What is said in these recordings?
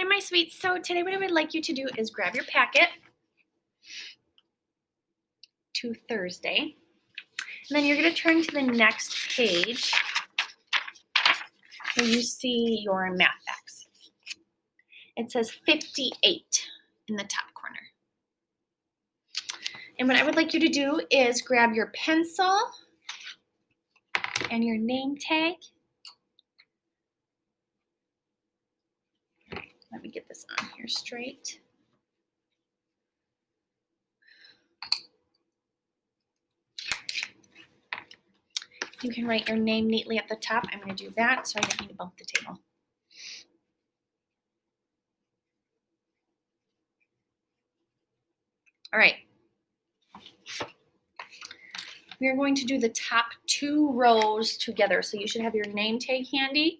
Hi, my sweets. So today what I would like you to do is grab your packet to Thursday, and then you're going to turn to the next page where you see your math facts. It says 58 in the top corner. And what I would like you to do is grab your pencil and your name tag. Let me get this on here straight. You can write your name neatly at the top. I'm going to do that so I don't need to bump the table. All right. We are going to do the top 2 rows together. So you should have your name tag handy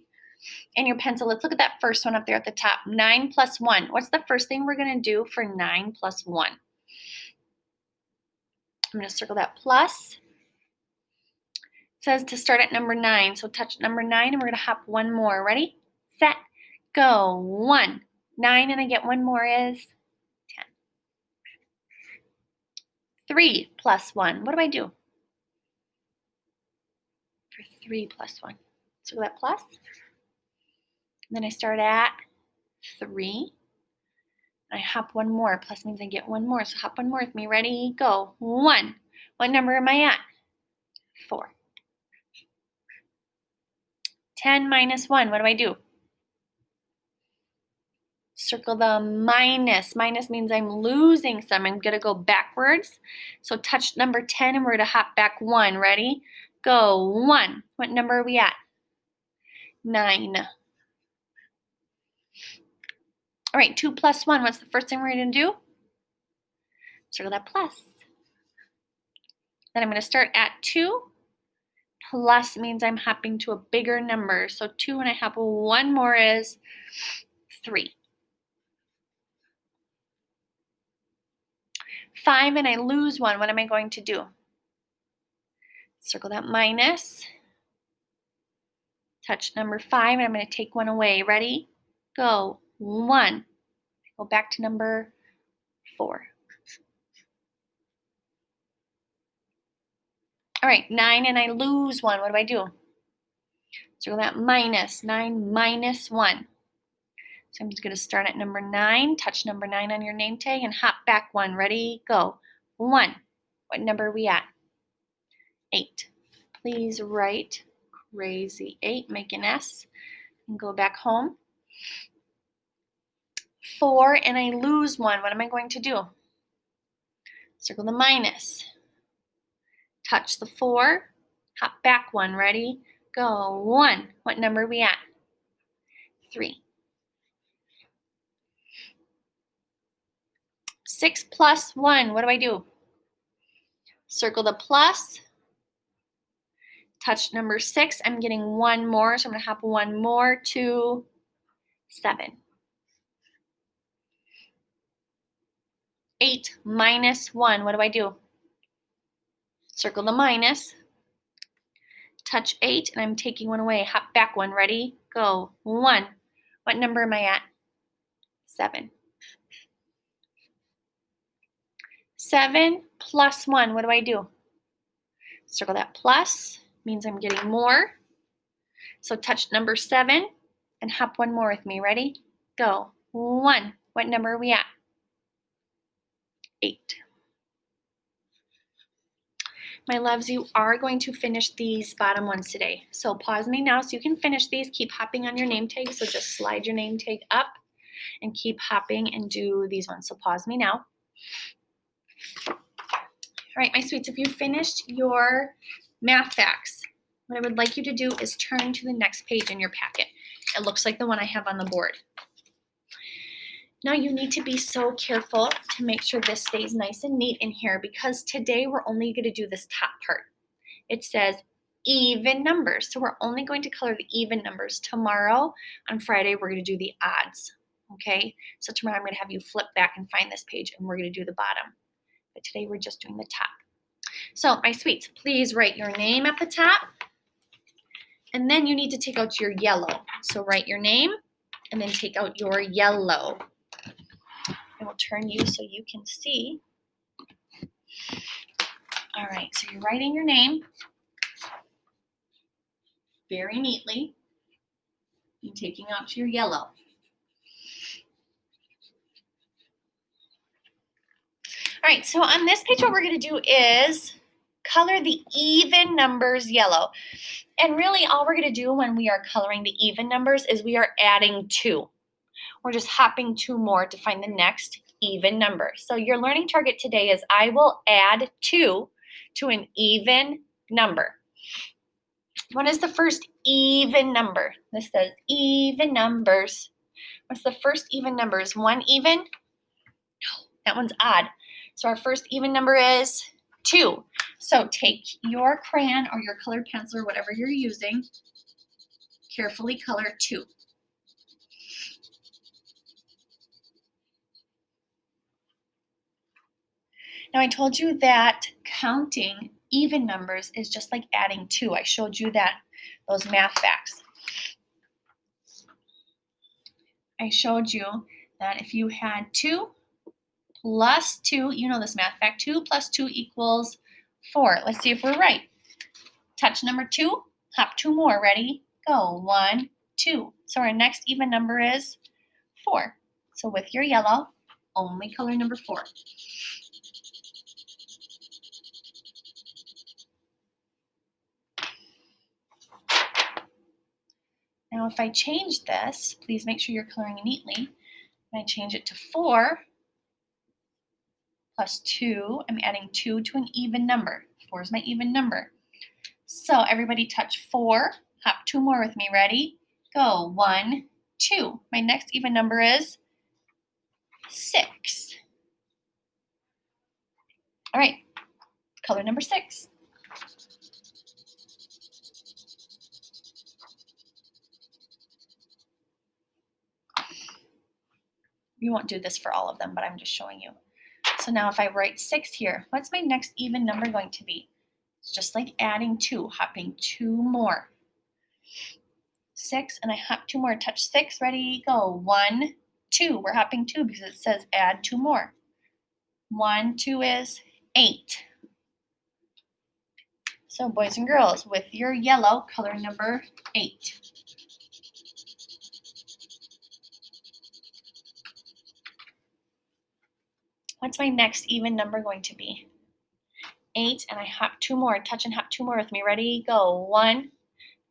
and your pencil. Let's look at that first one up there at the top. 9 plus 1. What's the first thing we're going to do for 9 plus 1? I'm going to circle that plus. It says to start at number 9. So touch number 9 and we're going to hop one more. Ready, set, go. 1. 9 and I get one more is 10. 3 plus 1. What do I do for 3 plus 1? Circle that plus. And then I start at 3. I hop one more. Plus means I get one more. So hop one more with me. Ready, go. 1. What number am I at? 4. 10 minus 1. What do I do? Circle the minus. Minus means I'm losing some. I'm going to go backwards. So touch number 10 and we're going to hop back 1. Ready? Go. 1. What number are we at? 9. All right, 2 plus 1. What's the first thing we're going to do? Circle that plus. Then I'm going to start at 2. Plus means I'm hopping to a bigger number. So 2 and I hop one more is 3. 5 and I lose 1. What am I going to do? Circle that minus. Touch number 5 and I'm going to take 1 away. Ready? Go. 1. Go back to number 4. All right, 9 and I lose 1. What do I do? Circle that minus. 9 minus 1. So I'm just going to start at number 9, touch number 9 on your name tag, and hop back 1. Ready? Go. 1. What number are we at? 8. Please write crazy 8, make an S, and go back home. 4 and I lose 1. What am I going to do? Circle the minus. Touch the 4, hop back 1. Ready? Go. 1. What number are we at? 3. 6 plus 1. What do I do? Circle the plus. Touch number 6. I'm getting 1 more, so I'm going to hop 1 more to 7. 8 minus 1. What do I do? Circle the minus. Touch 8, and I'm taking 1 away. Hop back 1. Ready? Go. 1. What number am I at? 7. 7 plus 1. What do I do? Circle that plus. Means I'm getting more. So touch number 7 and hop 1 more with me. Ready? Go. 1. What number are we at? 8. My loves, you are going to finish these bottom ones today. So pause me now so you can finish these. Keep hopping on your name tag. So just slide your name tag up and keep hopping and do these ones. So pause me now. All right, my sweets, if you finished your math facts, what I would like you to do is turn to the next page in your packet. It looks like the one I have on the board. Now you need to be so careful to make sure this stays nice and neat in here because today we're only going to do this top part. It says even numbers. So we're only going to color the even numbers. Tomorrow, on Friday, we're going to do the odds. Okay? So tomorrow I'm going to have you flip back and find this page and we're going to do the bottom. But today we're just doing the top. So my sweets, please write your name at the top. And then you need to take out your yellow. So write your name and then take out your yellow. I will turn you so you can see. All right, so you're writing your name very neatly and taking out your yellow. All right, so on this page, what we're going to do is color the even numbers yellow. And really all we're going to do when we are coloring the even numbers is we are adding 2. We're just hopping 2 more to find the next even number. So your learning target today is I will add 2 to an even number. What is the first even number? This says even numbers. What's the first even number? Is 1 even? No, that one's odd. So our first even number is 2. So take your crayon or your colored pencil or whatever you're using, carefully color 2. Now I told you that counting even numbers is just like adding 2. I showed you those math facts. I showed you that if you had 2 plus 2, you know this math fact, 2 plus 2 equals 4. Let's see if we're right. Touch number 2, hop 2 more. Ready? Go. 1, 2. So our next even number is 4. So with your yellow, only color number 4. Now if I change this, please make sure you're coloring neatly. And I change it to 4 plus 2. I'm adding 2 to an even number. 4 is my even number. So everybody touch 4. Hop 2 more with me. Ready? Go. 1, 2. My next even number is 6. All right, color number 6. You won't do this for all of them, but I'm just showing you. So now if I write 6 here, what's my next even number going to be? It's just like adding 2, hopping 2 more. 6, and I hop 2 more. Touch 6, ready, go. 1, 2. We're hopping 2 because it says add 2 more. 1, 2 is 8. So boys and girls, with your yellow, color number 8. What's my next even number going to be? 8, and I hop 2 more. Touch and hop 2 more with me. Ready, go. 1,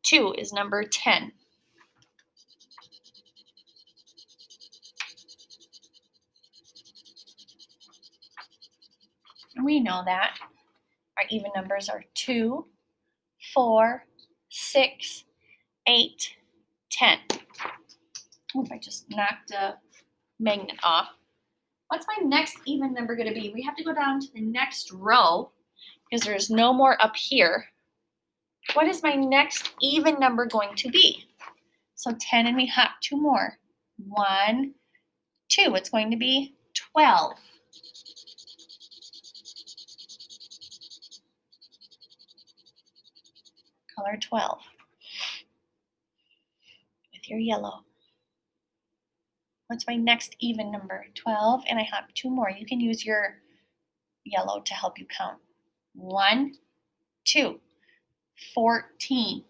2 is number 10. We know that our even numbers are 2, 4, 6, 8, 10. Oh, I just knocked a magnet off. What's my next even number going to be? We have to go down to the next row because there's no more up here. What is my next even number going to be? So 10 and we hop 2 more. 1, 2. It's going to be 12. Color 12 with your yellow. What's my next even number? 12, and I hop 2 more. You can use your yellow to help you count. 1, 2, 14.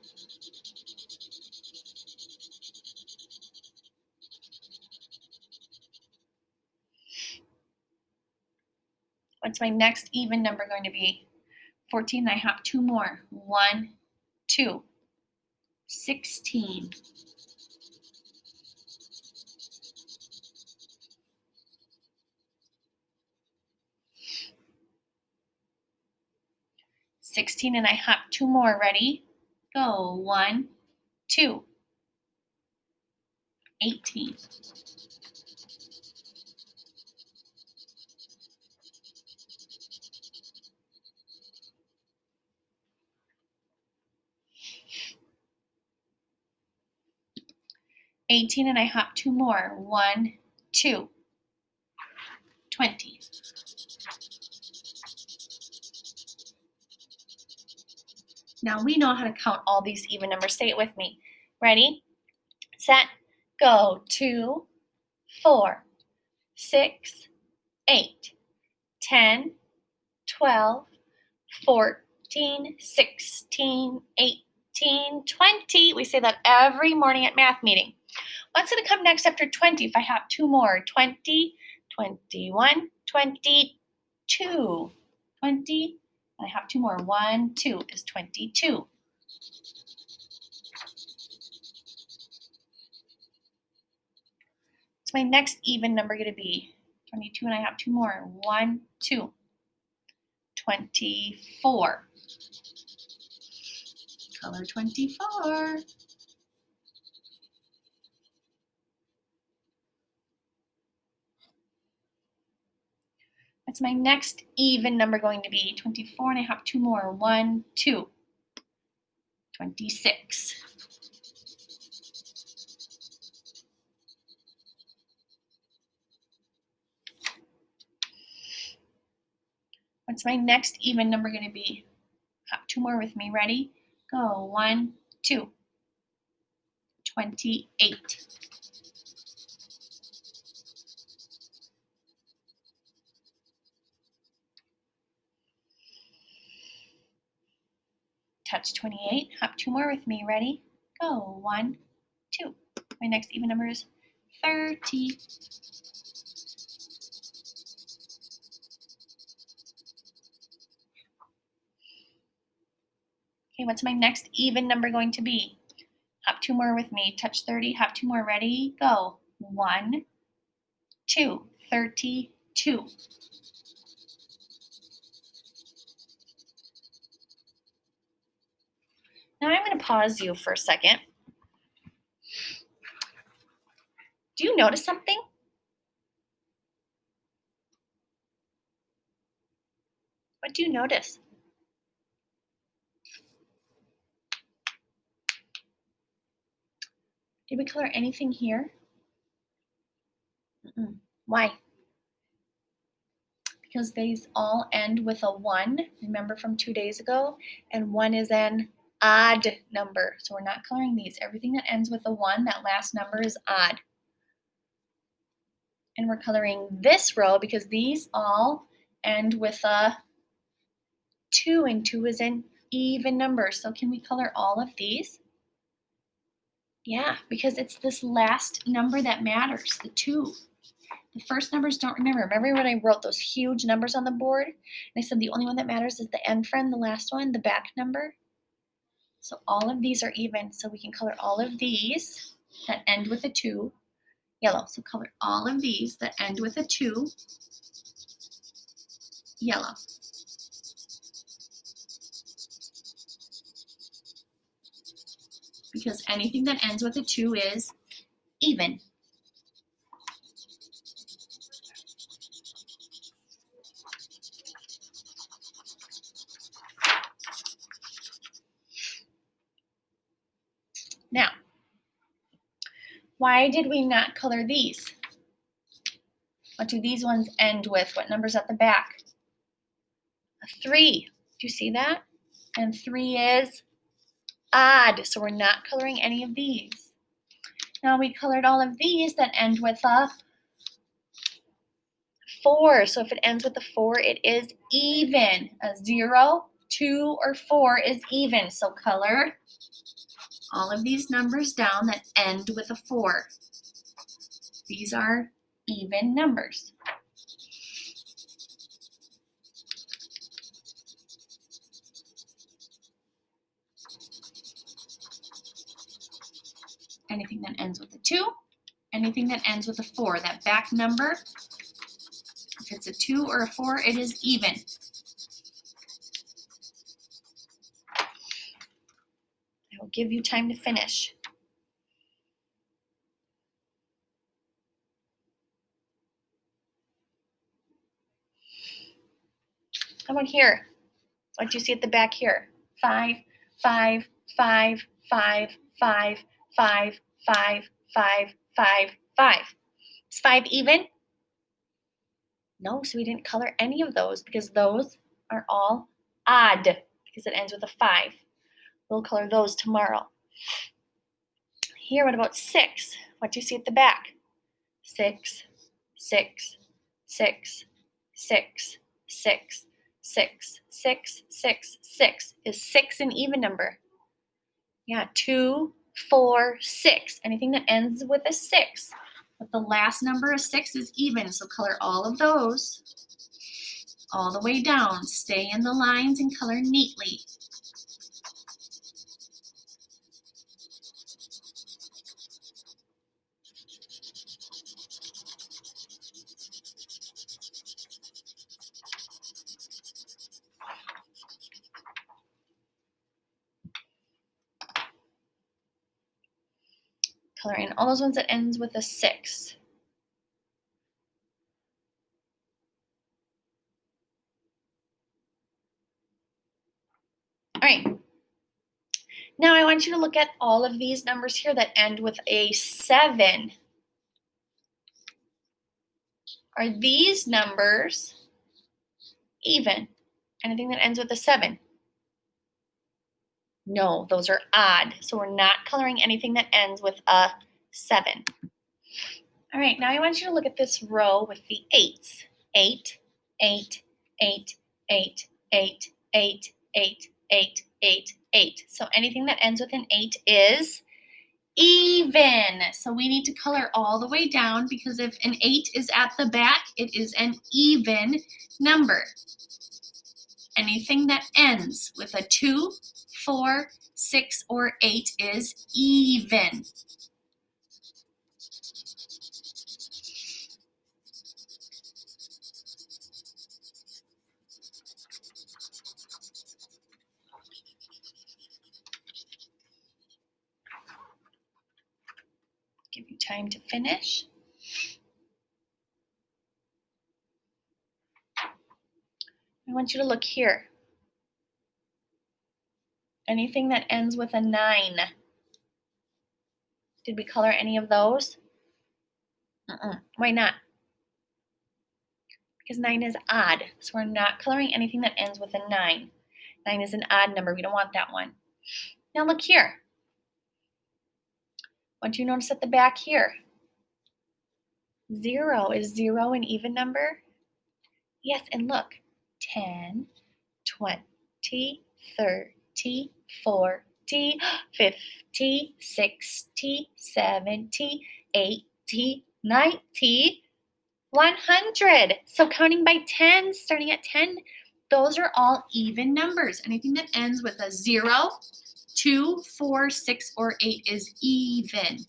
What's my next even number going to be? 14, I hop 2 more. 1, 2, 16. And I hop 2 more. Ready? Go. 1, 2, 18. And I hop 2 more. 1, 2, 20. Now we know how to count all these even numbers. Say it with me. Ready, set, Go 2, 4, 6, 8, 10, 12, 14, 16, 18, 20. We say that every morning at math meeting. What's going to come next after 20 if I have two more? 20, 21, 22. 20, and I have two more. 1, 2 is 22. What's my next even number going to be? 22, and I have two more. 1, 2. 24. Color 24. What's my next even number going to be? 24, and I have two more. 1, 2. 26. What's my next even number going to be? Have two more with me. Ready? Go. 1, 2. 28. Touch 28. Have two more with me. Ready? Go. 1, 2. My next even number is 30. Okay, what's my next even number going to be? Have two more with me. Touch 30. Have two more. Ready? Go. 1, 2. 32. Now I'm going to pause you for a second. Do you notice something? What do you notice? Did we color anything here? Why? Because these all end with a 1, remember from 2 days ago, and 1 is an odd number. So we're not coloring these. Everything that ends with a 1, that last number is odd. And we're coloring this row because these all end with a 2, and 2 is an even number. So can we color all of these? Yeah, because it's this last number that matters, the 2. The first numbers don't remember. Remember when I wrote those huge numbers on the board? And I said the only one that matters is the end friend, the last one, the back number. So all of these are even. So we can color all of these that end with a 2 yellow. So color all of these that end with a 2 yellow. Because anything that ends with a 2 is even. Now, why did we not color these? What do these ones end with? What number's at the back? A 3. Do you see that? And 3 is odd, so we're not coloring any of these. Now we colored all of these that end with a 4. So if it ends with a 4, it is even. A 0, 2, or 4 is even. So color all of these numbers down that end with a 4. These are even numbers. Anything that ends with a 2, anything that ends with a 4. That back number, if it's a 2 or a 4, it is even. I will give you time to finish. How about here? What do you see at the back here? 5, 5, 5, 5, 5, 5, 5, 5, 5, 5. Is 5 even? No, so we didn't color any of those because those are all odd because it ends with a 5. We'll color those tomorrow. Here, what about 6? What do you see at the back? 6, 6, 6, 6, 6, 6, 6, 6, 6. Is 6 an even number? Yeah, 2, 4, 6. Anything that ends with a 6. But the last number of 6 is even, so color all of those all the way down. Stay in the lines and color neatly. Color in all those ones that ends with a 6. All right. Now I want you to look at all of these numbers here that end with a 7. Are these numbers even? Anything that ends with a 7? No, those are odd. So we're not coloring anything that ends with a 7. All right, now I want you to look at this row with the 8s. 8, 8, 8, 8, 8, 8, 8, 8, 8, 8. So anything that ends with an 8 is even. So we need to color all the way down because if an 8 is at the back, it is an even number. Anything that ends with a 2, 4, 6, or 8 is even. Give you time to finish. I want you to look here. Anything that ends with a 9. Did we color any of those? Why not? Because 9 is odd. So we're not coloring anything that ends with a 9. 9 is an odd number. We don't want that one. Now look here. What do you notice at the back here? 0. Is 0 an even number? Yes, and look. 10, 20, 30, 40, 50, 60, 70, 80, 90, 100. So counting by 10, starting at 10, those are all even numbers. Anything that ends with a 0, 2, 4, 6, or 8 is even.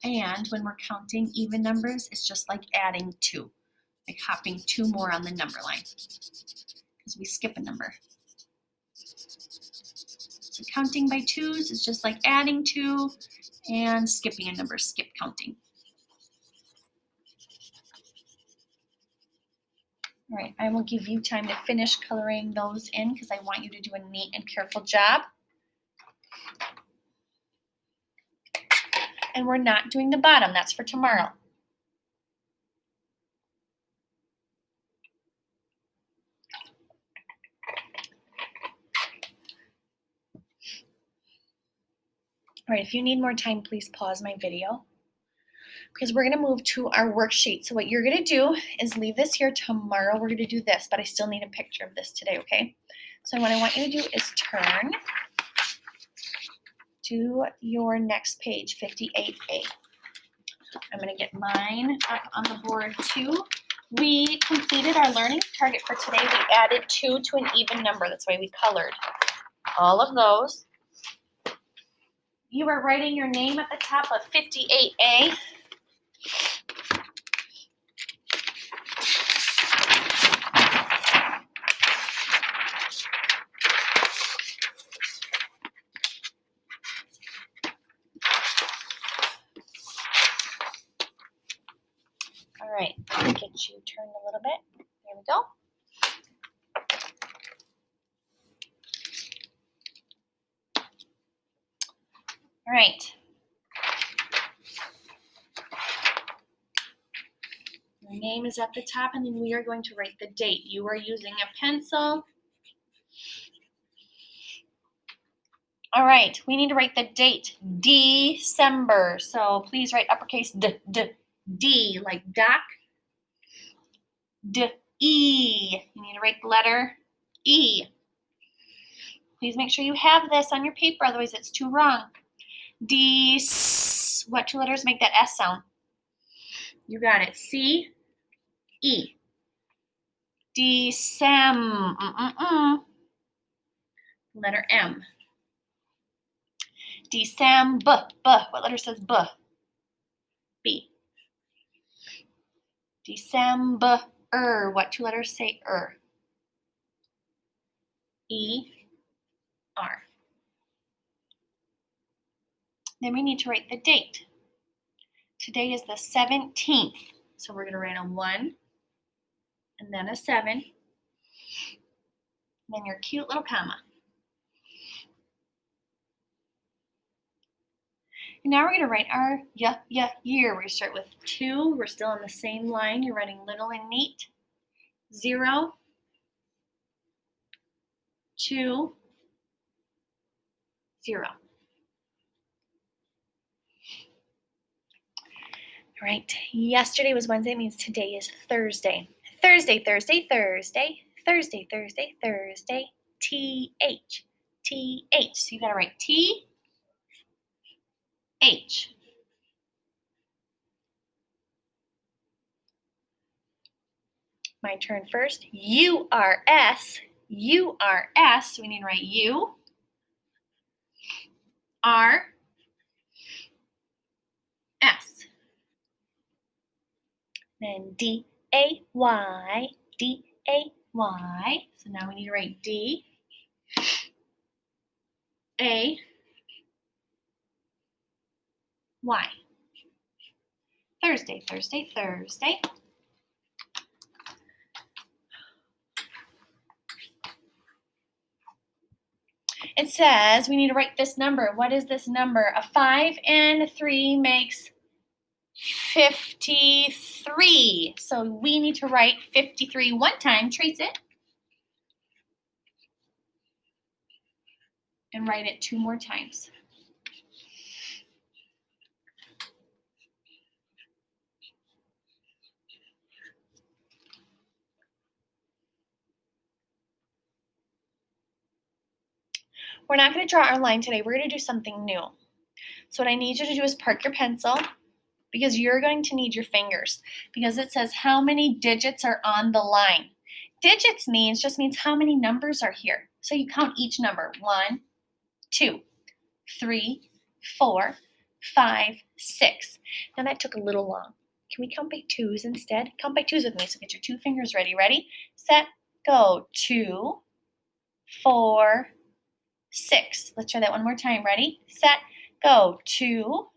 And when we're counting even numbers, it's just like adding 2, like hopping 2 more on the number line, because we skip a number. So counting by 2s is just like adding 2 and skipping a number, skip counting. All right, I will give you time to finish coloring those in because I want you to do a neat and careful job. And we're not doing the bottom, that's for tomorrow. All right, if you need more time, please pause my video because we're gonna move to our worksheet. So what you're gonna do is leave this here. Tomorrow we're gonna do this, but I still need a picture of this today, okay? So what I want you to do is turn to your next page, 58A. I'm gonna get mine up on the board too. We completed our learning target for today. We added 2 to an even number. That's why we colored all of those. You are writing your name at the top of 58A. All right, let me get you turned a little bit. There we go. All right. Your name is at the top, and then we are going to write the date. You are using a pencil All right, we need to write the date, December. So please write uppercase D, like duck, E. You need to write the letter E. Please make sure you have this on your paper, otherwise it's too wrong. What two letters make that S sound? You got it, C, E. Letter M. December, what letter says B? B. December, what two letters say E, R. Then we need to write the date. Today is the 17th. So we're going to write a 1 and then a 7. Then your cute little comma. And now we're going to write our year. We start with 2. We're still on the same line. You're writing little and neat. 0, 2, 0. All right, yesterday was Wednesday, it means today is Thursday. Thursday, Thursday, Thursday, Thursday, Thursday, Thursday, T-H, T-H. So you gotta write T-H. My turn first. U-R-S, U-R-S. So we need to write U, R, S. Then D-A-Y, D-A-Y. So now we need to write D, A, Y. Thursday, Thursday, Thursday. It says we need to write this number. What is this number? A 5 and 3 makes 53. So we need to write 53 one time, trace it, and write it 2 more times. We're not going to draw our line today. We're going to do something new. So what I need you to do is park your pencil, because you're going to need your fingers, because it says how many digits are on the line. Digits just means how many numbers are here. So you count each number. 1, 2, 3, 4, 5, 6. Now that took a little long. Can we count by 2s instead? Count by 2s with me. So get your 2 fingers ready. Ready, set, go. 2, 4, 6. Let's try that one more time. Ready, set, go. 2,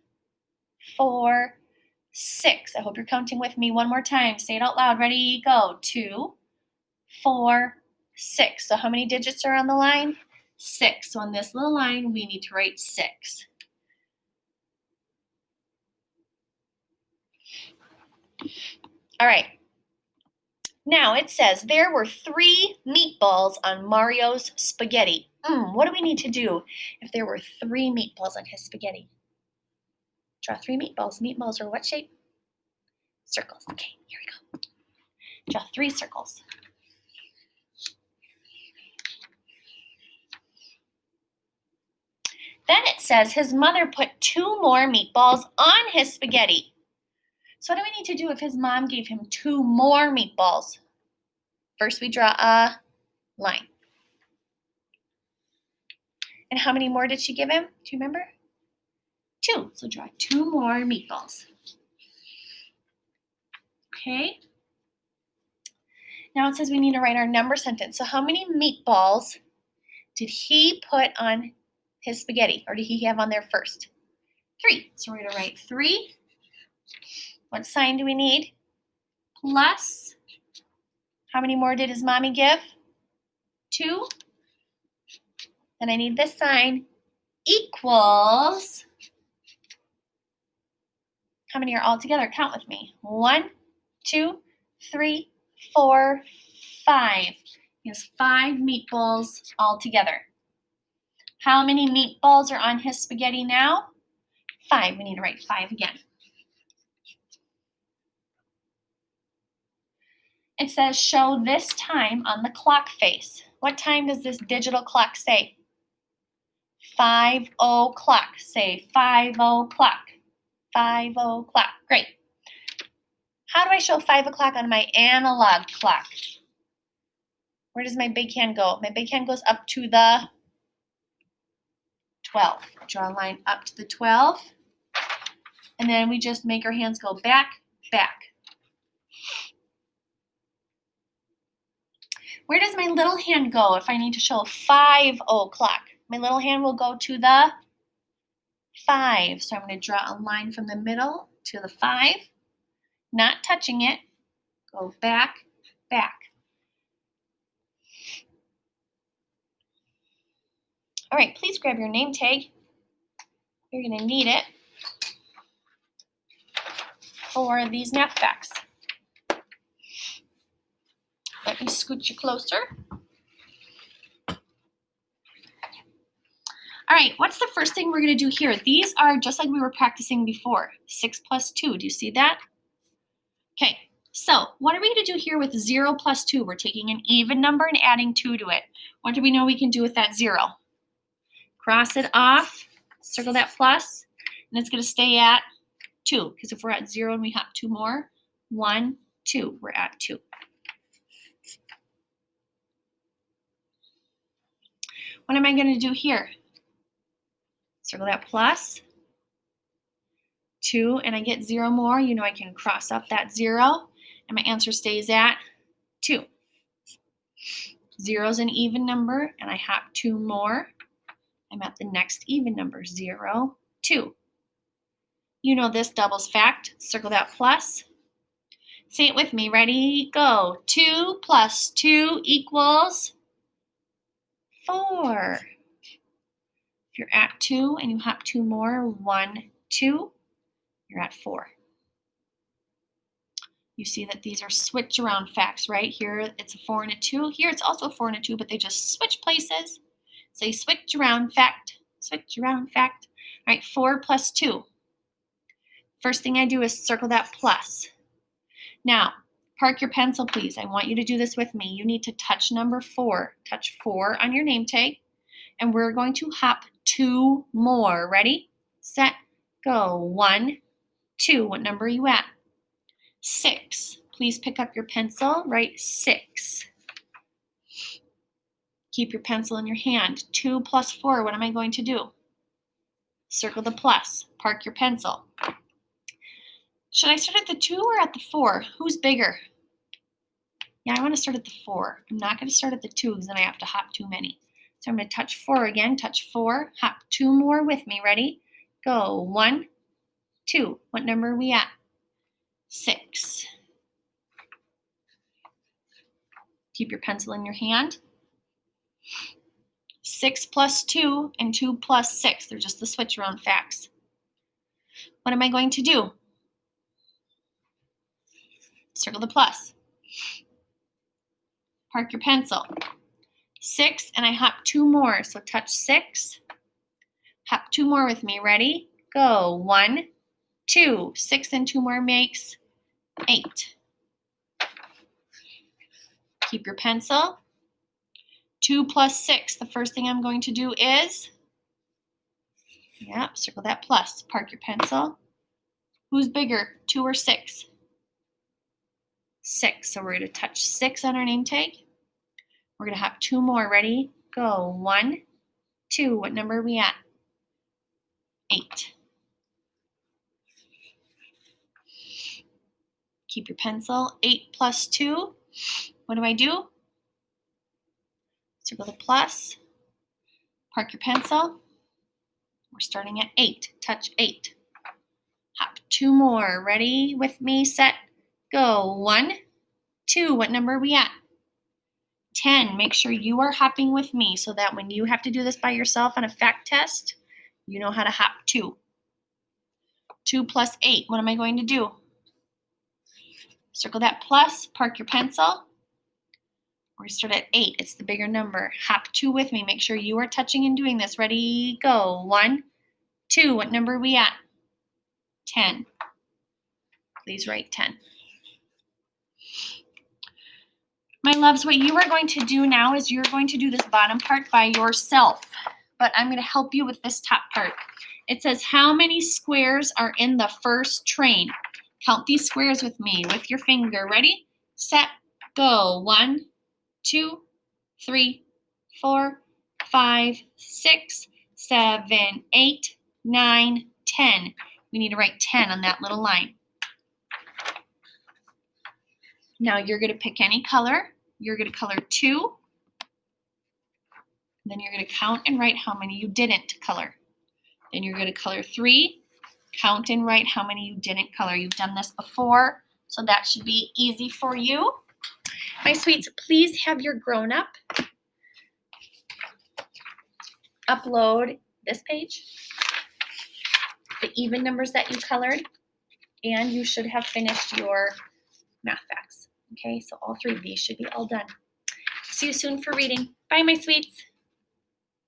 4, 6. I hope you're counting with me one more time. Say it out loud. Ready, go. 2, 4, 6. So how many digits are on the line? 6. So on this little line, we need to write 6. All right. Now it says there were 3 meatballs on Mario's spaghetti. What do we need to do if there were 3 meatballs on his spaghetti? Draw 3 meatballs. Meatballs are what shape? Circles. Okay, here we go. Draw 3 circles. Then it says his mother put 2 more meatballs on his spaghetti. So what do we need to do if his mom gave him 2 more meatballs? First, we draw a line. And how many more did she give him? Do you remember? 2. So draw 2 more meatballs. Okay. Now it says we need to write our number sentence. So how many meatballs did he put on his spaghetti, or did he have on there first? 3. So we're going to write 3. What sign do we need? Plus. How many more did his mommy give? 2. Then I need this sign. Equals. How many are all together? Count with me. 1, 2, 3, 4, 5. He has 5 meatballs all together. How many meatballs are on his spaghetti now? 5. We need to write 5 again. It says show this time on the clock face. What time does this digital clock say? 5 o'clock. Say 5 o'clock. 5 o'clock. Great. How do I show 5 o'clock on my analog clock? Where does my big hand go? My big hand goes up to the 12. Draw a line up to the 12. And then we just make our hands go back, back. Where does my little hand go if I need to show 5 o'clock? My little hand will go to the 5. So I'm going to draw a line from the middle to the 5, not touching it. Go back, back. All right, please grab your name tag. You're going to need it for these math facts. Let me scoot you closer. All right, what's the first thing we're going to do here? These are just like we were practicing before. 6 plus 2. Do you see that? Okay, so what are we going to do here with 0 plus 2? We're taking an even number and adding 2 to it. What do we know we can do with that 0? Cross it off, circle that plus, and it's going to stay at 2. Because if we're at 0 and we hop 2 more, 1, 2, we're at 2. What am I going to do here? Circle that plus, 2, and I get 0 more. You know I can cross up that 0, and my answer stays at 2. 0 is an even number, and I hop 2 more. I'm at the next even number, 0, 2. You know this doubles fact. Circle that plus. Say it with me. Ready? Go. 2 plus 2 equals 4. If you're at 2 and you hop 2 more, 1, 2, you're at 4. You see that these are switch around facts, right? Here it's a 4 and a 2. Here it's also a 4 and a 2, but they just switch places. Say switch around fact, switch around fact. All right, 4 plus 2. First thing I do is circle that plus. Now, park your pencil, please. I want you to do this with me. You need to touch number 4. Touch 4 on your name tag, and we're going to hop 2 more. Ready, set, go. 1, 2. What number are you at? 6. Please pick up your pencil. Write 6. Keep your pencil in your hand. 2 plus 4. What am I going to do? Circle the plus. Park your pencil. Should I start at the 2 or at the 4? Who's bigger? Yeah, I want to start at the 4. I'm not going to start at the 2 because then I have to hop too many. So I'm going to touch 4 again. Touch 4. Hop 2 more with me. Ready? Go. 1, 2. What number are we at? 6. Keep your pencil in your hand. 6 plus 2 and 2 plus 6. They're just the switch around facts. What am I going to do? Circle the plus. Park your pencil. 6 and I hop 2 more. So touch 6. Hop 2 more with me. Ready? Go. 1, 2. 6 and 2 more makes 8. Keep your pencil. 2 plus 6. The first thing I'm going to do is, circle that plus. Park your pencil. Who's bigger, 2 or 6? 6. So we're going to touch 6 on our name tag. We're going to hop 2 more. Ready? Go. 1, 2. What number are we at? 8. Keep your pencil. 8 plus 2. What do I do? Circle the plus. Park your pencil. We're starting at 8. Touch 8. Hop 2 more. Ready? With me? Set. Go. 1, 2. What number are we at? 10. Make sure you are hopping with me so that when you have to do this by yourself on a fact test, you know how to hop 2. 2 plus 8. What am I going to do? Circle that plus. Park your pencil. We start at 8. It's the bigger number. Hop 2 with me. Make sure you are touching and doing this. Ready, go. 1, 2. What number are we at? 10. Please write 10. My loves, what you are going to do now is you're going to do this bottom part by yourself, but I'm going to help you with this top part. It says, how many squares are in the first train? Count these squares with me with your finger. Ready, set, go. 1, 2, 3, 4, 5, 6, 7, 8, 9, 10. We need to write 10 on that little line. Now you're going to pick any color. You're going to color 2. Then you're going to count and write how many you didn't color. Then you're going to color 3. Count and write how many you didn't color. You've done this before, so that should be easy for you. My sweets, please have your grown-up upload this page, the even numbers that you colored, and you should have finished your math facts. Okay, so all 3 of these should be all done. See you soon for reading. Bye, my sweets.